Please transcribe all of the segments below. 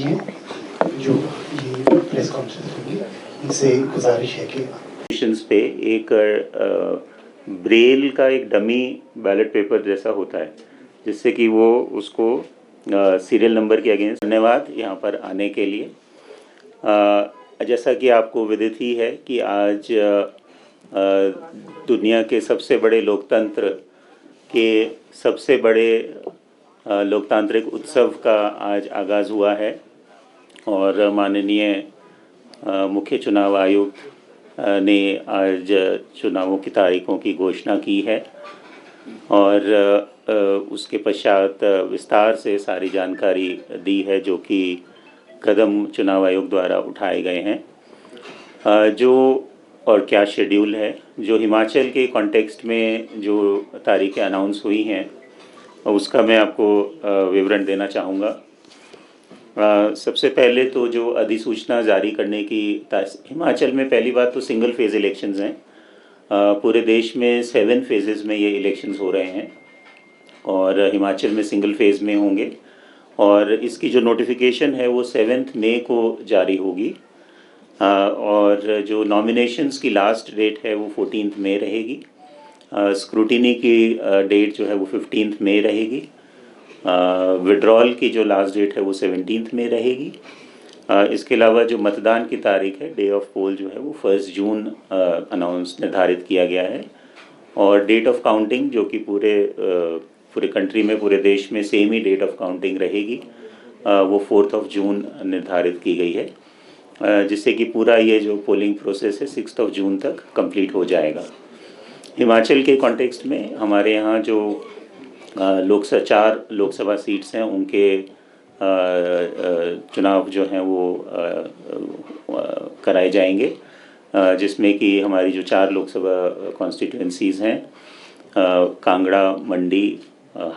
ये जो ये प्रेस कॉन्फ्रेंस होगी, इनसे गुजारिश है कि पे एक ब्रेल का एक डमी बैलेट पेपर जैसा होता है, जिससे कि वो उसको सीरियल नंबर के अगेंस्ट। धन्यवाद यहाँ पर आने के लिए। जैसा कि आपको विदित ही है कि आज दुनिया के सबसे बड़े लोकतंत्र के सबसे बड़े लोकतांत्रिक उत्सव का आज आगाज़ हुआ है और माननीय मुख्य चुनाव आयुक्त ने आज चुनावों की तारीखों की घोषणा की है और उसके पश्चात विस्तार से सारी जानकारी दी है जो कि कदम चुनाव आयोग द्वारा उठाए गए हैं जो और क्या शेड्यूल है। जो हिमाचल के कॉन्टेक्स्ट में जो तारीखें अनाउंस हुई हैं उसका मैं आपको विवरण देना चाहूँगा। सबसे पहले तो जो अधिसूचना जारी करने की हिमाचल में पहली बात तो सिंगल फेज़ इलेक्शंस हैं। पूरे देश में 7 फेजेस में ये इलेक्शंस हो रहे हैं और हिमाचल में सिंगल फेज़ में होंगे और इसकी जो नोटिफिकेशन है वो 7 मई को जारी होगी और जो नॉमिनेशंस की लास्ट डेट है वो 14 मई रहेगी। स्क्रूटिनी की डेट जो है वो 15 मई रहेगी। विड्रॉल की जो लास्ट डेट है वो 17 में रहेगी। इसके अलावा जो मतदान की तारीख है, डे ऑफ पोल जो है वो 1 जून अनाउंस निर्धारित किया गया है और डेट ऑफ काउंटिंग जो कि पूरे कंट्री में पूरे देश में सेम ही डेट ऑफ काउंटिंग रहेगी, वो 4 जून निर्धारित की गई है, जिससे कि पूरा ये जो पोलिंग प्रोसेस है 6 जून तक कंप्लीट हो जाएगा। हिमाचल के कॉन्टेक्स्ट में हमारे यहाँ जो 4 लोकसभा सीट्स हैं उनके चुनाव जो हैं वो कराए जाएंगे, जिसमें कि हमारी जो 4 लोकसभा कॉन्स्टिट्यूंसीज़ हैं कांगड़ा, मंडी,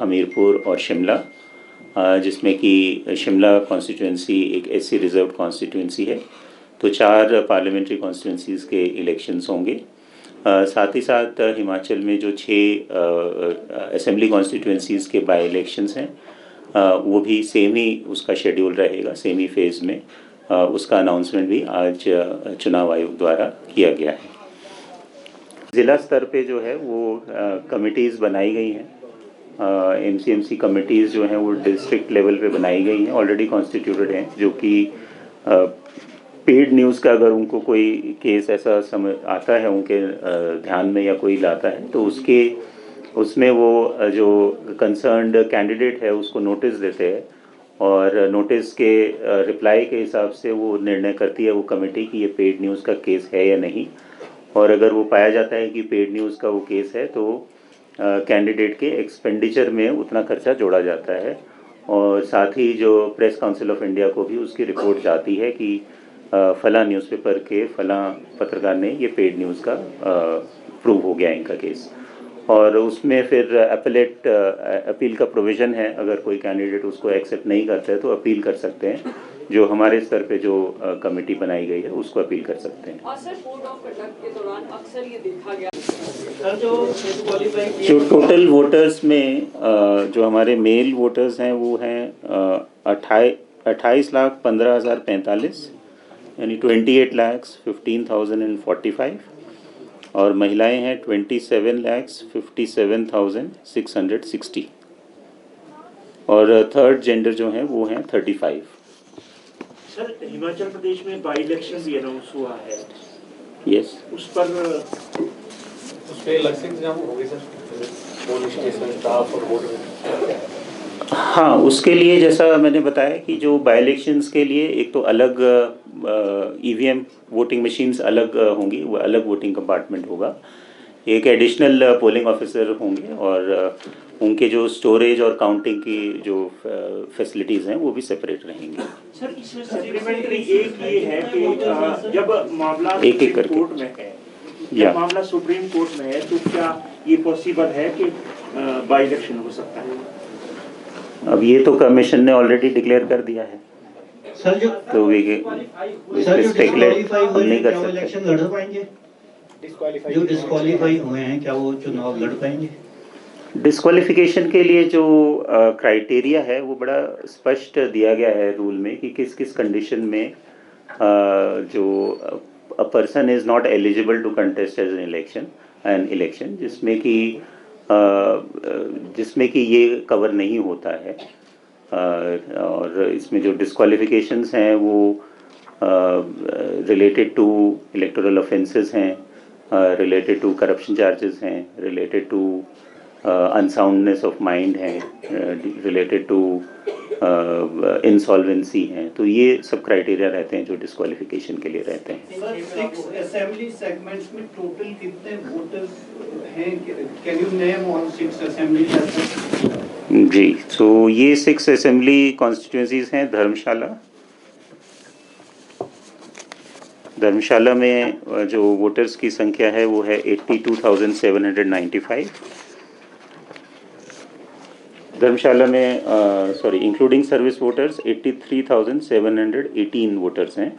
हमीरपुर और शिमला, जिसमें कि शिमला कॉन्स्टिट्यूंसी एक एससी रिजर्व कॉन्स्टिट्यूंसी है। तो 4 पार्लियामेंट्री कॉन्स्टिट्यूंसीज़ के इलेक्शंस होंगे। साथ ही साथ हिमाचल में जो 6 असेंबली कॉन्स्टिट्यूंसीज़ के बाई इलेक्शंस हैं वो भी सेम ही उसका शेड्यूल रहेगा, सेम ही फेज़ में। उसका अनाउंसमेंट भी आज चुनाव आयोग द्वारा किया गया है। ज़िला स्तर पे जो है वो कमिटीज़ बनाई गई हैं। एमसीएमसी कमिटीज़ जो हैं वो डिस्ट्रिक्ट लेवल पे बनाई गई हैं, ऑलरेडी कॉन्स्टिट्यूटेड हैं, जो कि पेड न्यूज़ का अगर उनको कोई केस ऐसा समझ आता है उनके ध्यान में या कोई लाता है तो उसमें वो जो कंसर्न्ड कैंडिडेट है उसको नोटिस देते हैं और नोटिस के रिप्लाई के हिसाब से वो निर्णय करती है वो कमेटी कि ये पेड न्यूज़ का केस है या नहीं। और अगर वो पाया जाता है कि पेड न्यूज़ का वो केस है तो कैंडिडेट के एक्सपेंडिचर में उतना खर्चा जोड़ा जाता है और साथ ही जो प्रेस काउंसिल ऑफ इंडिया को भी उसकी रिपोर्ट जाती है कि फलां न्यूज़पेपर के फलां पत्रकार ने ये पेड न्यूज़ का प्रूव हो गया इनका केस। और उसमें फिर अपील का प्रोविज़न है, अगर कोई कैंडिडेट उसको एक्सेप्ट नहीं करता है तो अपील कर सकते हैं। जो हमारे स्तर पे जो कमेटी बनाई गई है उसको अपील कर सकते हैं। और सर कोड ऑफ कंडक्ट के दौरान अक्सर ये देखा गया सर जो टोटल वोटर्स में जो हमारे मेल वोटर्स हैं वो हैं 28,15,045 यानी 28,15,045 और महिलाएं हैं 27,57,660 और थर्ड जेंडर जो हैं वो हैं 35। सर हिमाचल प्रदेश में बाई इलेक्शन भी अनाउंस हुआ है। यस, उस पर अलग से एग्जाम होगी सर, पोलिंग स्टेशन स्टाफ और वोटर। हाँ, उसके लिए जैसा मैंने बताया कि जो बाई इलेक्शंस के लिए एक तो अलग ईवीएम वोटिंग मशीन्स अलग होंगी, वो अलग वोटिंग कंपार्टमेंट होगा, एक एडिशनल पोलिंग ऑफिसर होंगे और उनके जो स्टोरेज और काउंटिंग की जो फैसिलिटीज़ हैं वो भी सेपरेट रहेंगी। सर इसमें सप्लीमेंट्री एक ये है कि जब मामला एक करके कोर्ट में है, जब मामला सुप्रीम कोर्ट में है तो क्या ये पॉसिबल है कि बाई इलेक्शन हो सकता है? अब ये तो कमीशन ने ऑलरेडी डिक्लेयर कर दिया है सर जो तो स्पेकुलेट हम नहीं कर सकते। इलेक्शन लड़ पाएंगे, जो डिस्क्वालीफाई हुए हैं क्या वो चुनाव लड़ पाएंगे? डिस्क्वालिफिकेशन के लिए जो क्राइटेरिया है वो बड़ा स्पष्ट दिया गया है रूल में कि किस किस कंडीशन में जो a person is not eligible to contest as an election जिसमें कि ये कवर नहीं होता है। और इसमें जो डिस्क्वालिफिकेशंस हैं वो रिलेटेड टू इलेक्टोरल ऑफेंसेस हैं, रिलेटेड टू करप्शन चार्जेस हैं, related to unsoundness of mind हैं, रिलेटेड टू इंसॉल्वेंसी हैं। तो ये सब क्राइटेरिया रहते हैं जो डिस्क्वालिफिकेशन के लिए रहते हैं। सर 6 असेंबली सेगमेंट्स में टोटल कितने वोटर्स हैं? Can you name all 6 assembly? जी, तो ये 6 असेंबली कॉन्स्टिट्यूंसीज हैं। धर्मशाला में जो वोटर्स की संख्या है वो है 82,795। धर्मशाला में इंक्लूडिंग सर्विस वोटर्स 83,718 वोटर्स हैं।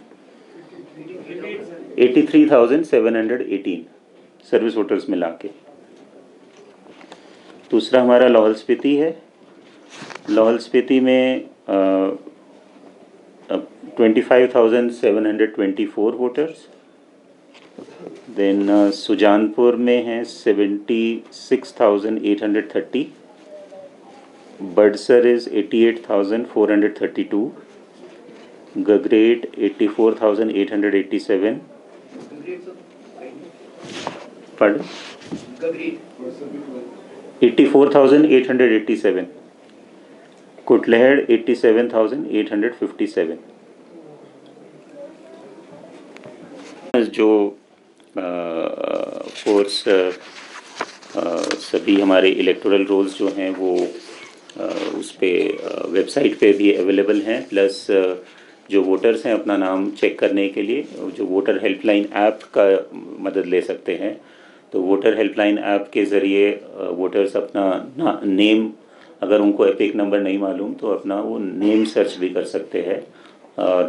83,718 सर्विस वोटर्स मिला के। दूसरा हमारा लाहौल स्पीति है। लाहौल स्पीति में 25,724 वोटर्स। देन सुजानपुर में हैं 76,830। बड़सर इज़ 88,432। गगरेट 84,887। पढ़ 84,887। कुटलहड़ 87,857। जो फोर्स सभी हमारे इलेक्टोरल रोल्स जो हैं वो उस पे वेबसाइट पे भी अवेलेबल हैं। प्लस जो वोटर्स हैं अपना नाम चेक करने के लिए जो वोटर हेल्पलाइन ऐप का मदद ले सकते हैं। तो वोटर हेल्पलाइन ऐप के ज़रिए वोटर्स अपना नेम, अगर उनको एपिक नंबर नहीं मालूम तो अपना वो नेम सर्च भी कर सकते हैं और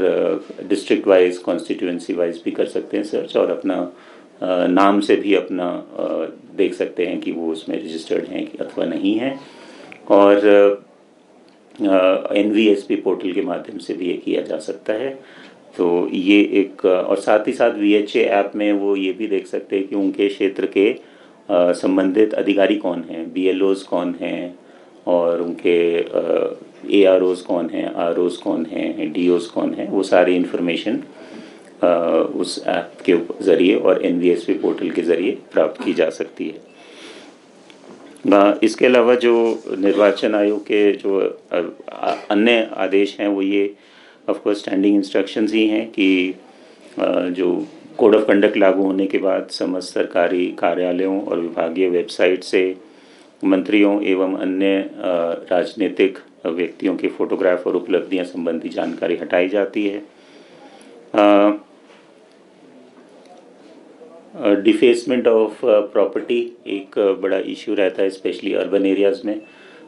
डिस्ट्रिक्ट वाइज कॉन्स्टिट्यूएंसी वाइज भी कर सकते हैं सर्च, और अपना नाम से भी अपना देख सकते हैं कि वो उसमें रजिस्टर्ड हैं अथवा नहीं हैं। और NVSP पोर्टल के माध्यम से भी ये किया जा सकता है। तो ये एक, और साथ ही साथ VHA ऐप में वो ये भी देख सकते हैं कि उनके क्षेत्र के संबंधित अधिकारी कौन हैं, BLOs कौन हैं, और उनके AROs कौन हैं, ROs कौन हैं, DOs कौन हैं। वो सारी इन्फॉर्मेशन उस ऐप के ज़रिए और NVSP पोर्टल के ज़रिए प्राप्त की जा सकती है। इसके अलावा जो निर्वाचन आयोग के जो अन्य आदेश हैं वो ये ऑफ कोर्स स्टैंडिंग इंस्ट्रक्शंस ही हैं कि जो कोड ऑफ कंडक्ट लागू होने के बाद समस्त सरकारी कार्यालयों और विभागीय वेबसाइट से मंत्रियों एवं अन्य राजनीतिक व्यक्तियों के फोटोग्राफ और उपलब्धियां संबंधी जानकारी हटाई जाती है। डिफेसमेंट ऑफ प्रॉपर्टी एक बड़ा इशू रहता है स्पेशली अर्बन एरियाज़ में।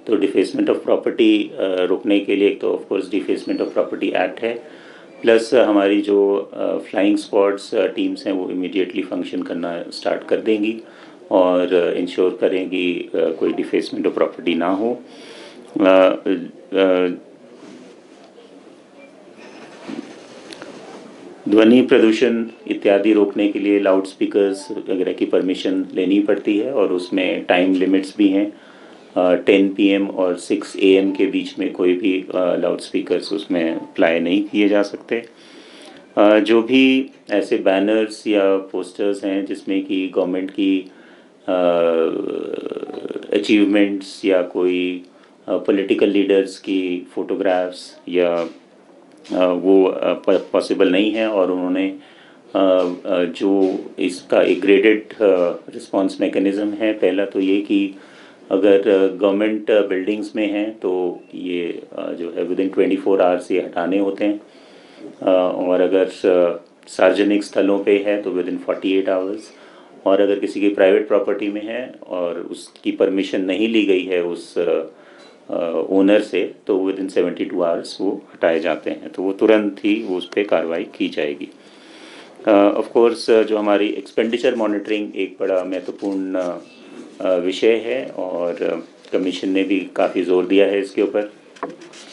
तो डिफेसमेंट ऑफ प्रॉपर्टी रोकने के लिए एक तो of course defacement of property act है, प्लस हमारी जो फ्लाइंग स्क्वाड्स टीम्स हैं वो इमीडिएटली फंक्शन करना स्टार्ट कर देंगी और इंश्योर करेंगी कोई डिफेसमेंट ऑफ प्रॉपर्टी ना हो। ध्वनि प्रदूषण इत्यादि रोकने के लिए लाउड स्पीकर्स वगैरह की परमिशन लेनी पड़ती है और उसमें टाइम लिमिट्स भी हैं। 10 PM और 6 AM के बीच में कोई भी लाउड स्पीकर्स उसमें अप्लाई नहीं किए जा सकते। जो भी ऐसे बैनर्स या पोस्टर्स हैं जिसमें कि गवर्नमेंट की अचीवमेंट्स या कोई पॉलिटिकल लीडर्स की फ़ोटोग्राफ्स या वो पॉसिबल नहीं है और उन्होंने जो इसका एक ग्रेडेड रिस्पांस मैकेनिज़्म है। पहला तो ये कि अगर गवर्नमेंट बिल्डिंग्स में हैं तो ये जो है विदिन 24 आवर्स ये हटाने होते हैं, और अगर सार्वजनिक स्थलों पे है तो विदिन 48 आवर्स, और अगर किसी की प्राइवेट प्रॉपर्टी में है और उसकी परमिशन नहीं ली गई है उस ओनर से तो विदिन 72 आवर्स वो हटाए जाते हैं। तो वो तुरंत ही वो उस पर कार्रवाई की जाएगी। ऑफ कोर्स जो हमारी एक्सपेंडिचर मॉनिटरिंग एक बड़ा महत्वपूर्ण विषय है और कमीशन ने भी काफ़ी ज़ोर दिया है इसके ऊपर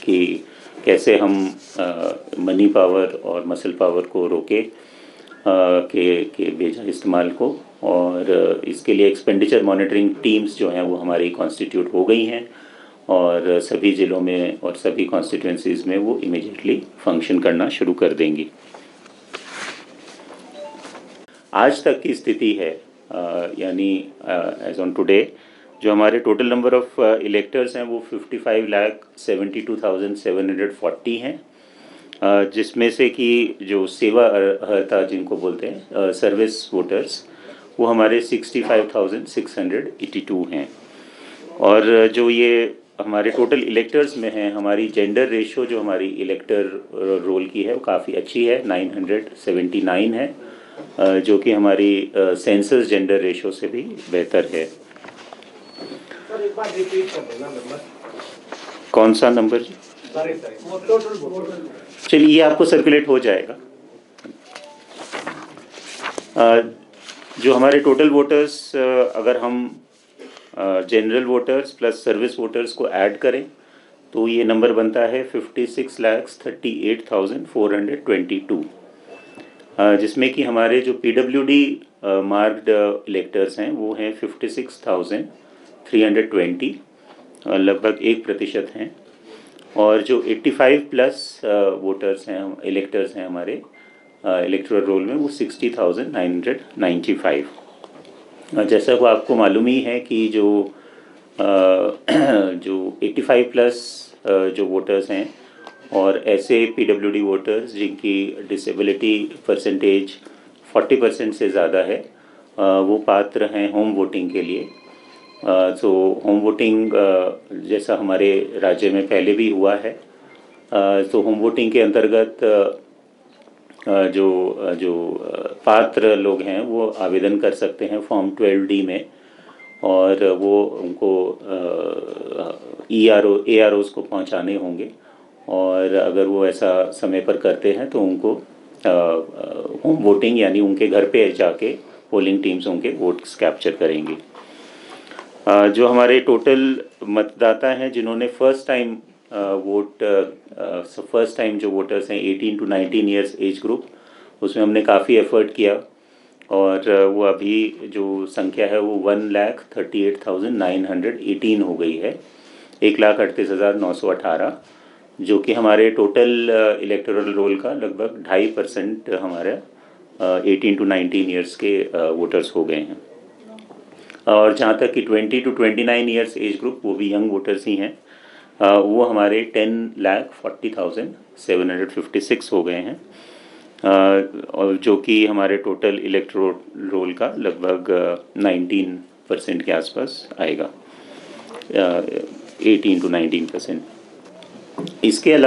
कि कैसे हम मनी पावर और मसल पावर को रोके के बेजा इस्तेमाल को, और इसके लिए एक्सपेंडिचर मॉनिटरिंग टीम्स जो हैं वो हमारी कॉन्स्टिट्यूट हो गई हैं और सभी ज़िलों में और सभी कॉन्स्टिट्यूंसीज़ में वो इमीडिएटली फंक्शन करना शुरू कर देंगी। आज तक की स्थिति है यानी एज ऑन टुडे जो हमारे टोटल नंबर ऑफ़ इलेक्टर्स हैं वो 55,72,740 हैं, जिसमें से कि जो सेवा अर्हता जिनको बोलते हैं सर्विस वोटर्स वो हमारे 65,682 हैं। और जो ये हमारे टोटल इलेक्टर्स में हैं, हमारी जेंडर रेशो जो हमारी इलेक्टर रोल की है वो काफ़ी अच्छी है, 979 है, जो कि हमारी सेंसस जेंडर रेशो से भी बेहतर है। सर एक बार रिपीट कर देना नंबर। कौन सा नंबर जी? चलिए ये आपको सर्कुलेट हो जाएगा। जो हमारे टोटल वोटर्स अगर हम general voters plus service voters को ऐड करें तो ये नंबर बनता है 56,38,422, जिसमें कि हमारे जो PWD मार्क्ड इलेक्टर्स हैं वो हैं 56,320, लगभग 1% हैं, और जो 85 प्लस वोटर्स हैं इलेक्टर्स हैं हमारे इलेक्टोरल रोल में वो 60,995। जैसा को आपको मालूम ही है कि जो 85 प्लस जो वोटर्स हैं और ऐसे PWD वोटर्स जिनकी डिसेबिलिटी परसेंटेज 40% से ज़्यादा है वो पात्र हैं होम वोटिंग के लिए। तो होम वोटिंग जैसा हमारे राज्य में पहले भी हुआ है, तो होम वोटिंग के अंतर्गत जो पात्र लोग हैं वो आवेदन कर सकते हैं फॉर्म 12D में, और वो उनको AROs को पहुंचाने होंगे, और अगर वो ऐसा समय पर करते हैं तो उनको होम वोटिंग यानी उनके घर पे जाके पोलिंग टीम्स उनके वोट्स कैप्चर करेंगी। जो हमारे टोटल मतदाता हैं जिन्होंने फर्स्ट टाइम जो वोटर्स हैं 18 to 19 ईयर्स एज ग्रुप, उसमें हमने काफ़ी एफर्ट किया और वो अभी जो संख्या है वो 1,38,918 हो गई है, 1,38,918, जो कि हमारे टोटल इलेक्टोरल रोल का लगभग 2.5% हमारे 18 to 19 ईयर्स के वोटर्स हो गए हैं। और जहाँ तक कि 20 to 29 ईयर्स एज ग्रुप वो भी यंग वोटर्स ही हैं, वो हमारे 10,40,756 हो गए हैं, और जो कि हमारे टोटल इलेक्टोरल रोल का लगभग 19% के आसपास आएगा, 18 to 19%। इसके अलावा